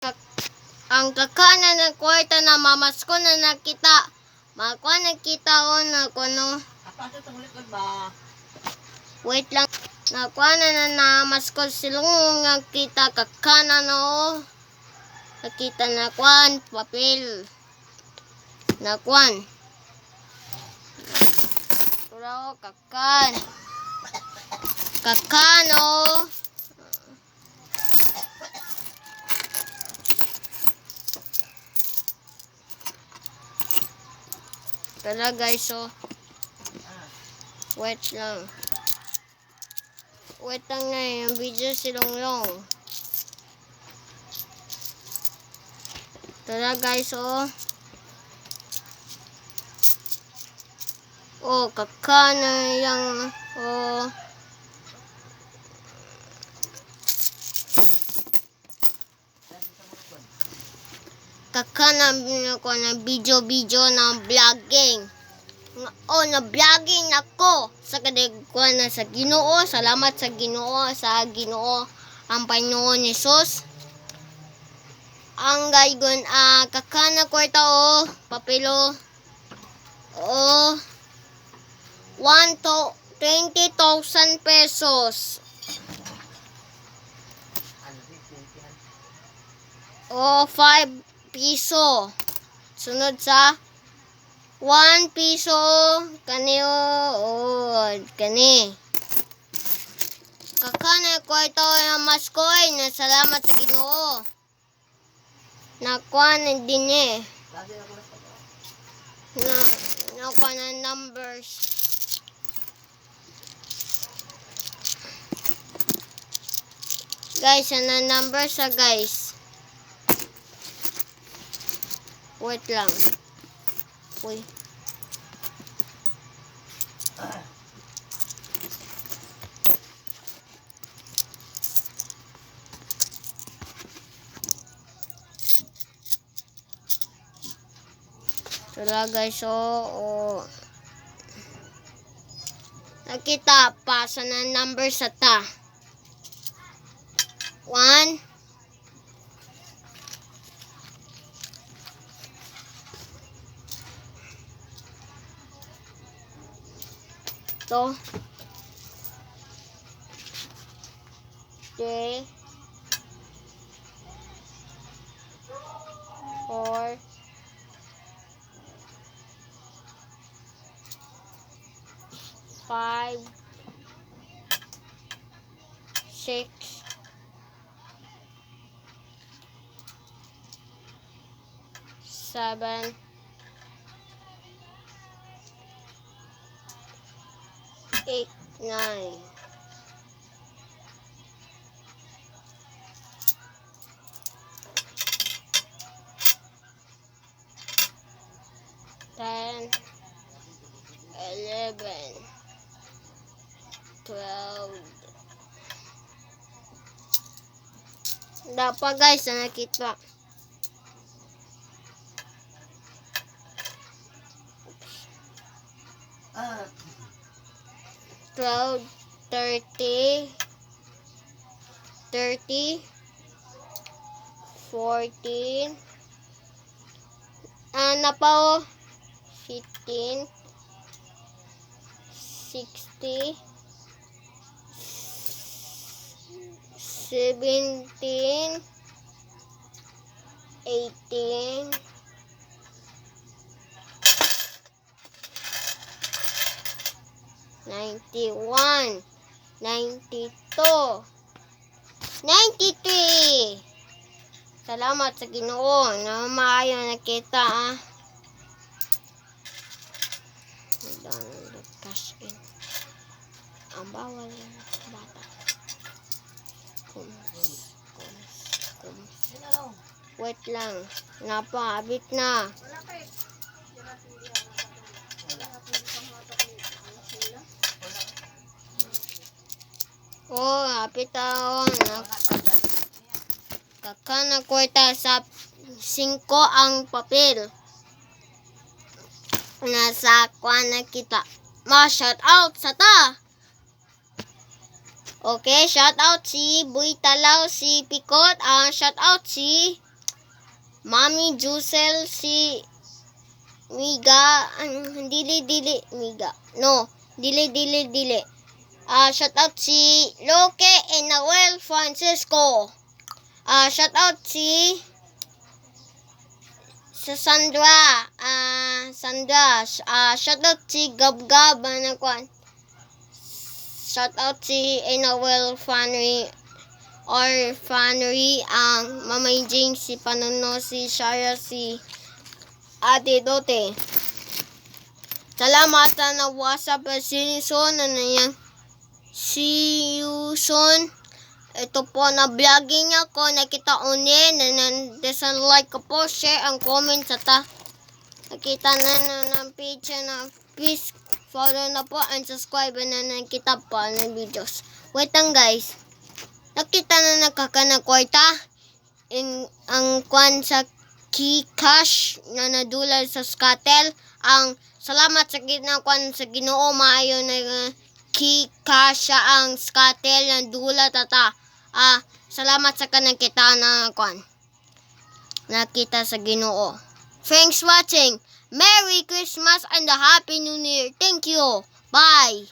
Ang kakana ng kwarta na mamas ko na nakita. Makuha nakita o na kuno. Wait lang. Nakuha na namas ko silong nga kita kakana no. Nakita na kwan papel. Nakwan. Pero kakan. Kakano. Tala guys, so wait lang. Wait lang na yung video silong long. Tala guys, so kakana yung kakana ko na video na vlogging. Na vlogging ako sa kadigkuan na sa Ginoo. Salamat sa Ginoo ang Panginoon Hesus. Ang gaygon kakana kwarta papelo 20,000 pesos. 5 piso. Sunod sa 1 piso. Kani kani. Kakana ko ito yung maskoy na salamat sa Ginoo. Nakuha na din nakuha na numbers. Guys, na numbers guys. Wait lang. Uy. Tara guys, so nakita pa sa number sa ta. 1 2 3 4 5 6 7 8 9 10 11 12. Dapat guys na nakita. Uh, 12, 30, 30, 14, napaw 15, 60, 17, 18, 91, 92, 93. Salamat sa Ginoo na maayo nakita cash in. Ang bawal yan bata. Wait lang. Napaabit na. Hapit kakana kwarta sa 5 ang papel. Nasa kuha na kita. Shout out sa ta. Okay, shout out si Buy Talaw, si Pikot, shout out si Mami Jusel si Miga, dili Miga. No, dili. Shout out si Loke and Noel Francisco. Shout out si sa Sandra. Shout out si Gabgab kwan. Shout out si Noel Fanry, ang Mamay Jing, si Panono, si Shara, si Ate Dote. Salamat na WhatsApp sinison na yan. See you soon. Ito po na vlogging ako. Nakita unin. Like ko po. Share ang comment sa ta. Nakita na ng page na. Please follow na po and subscribe na nakita po ng videos. Wait lang guys. Nakita na nakakana-kwarta. Ang kwan sa Gcash na nadulal sa Skatel. Ang salamat sa ginakwan sa Ginoo maayo na Gcash ang Skatel na dula tata. Salamat sa kanang kita na kwan. Nakita sa Ginoo. Thanks watching. Merry Christmas and a Happy New Year. Thank you. Bye.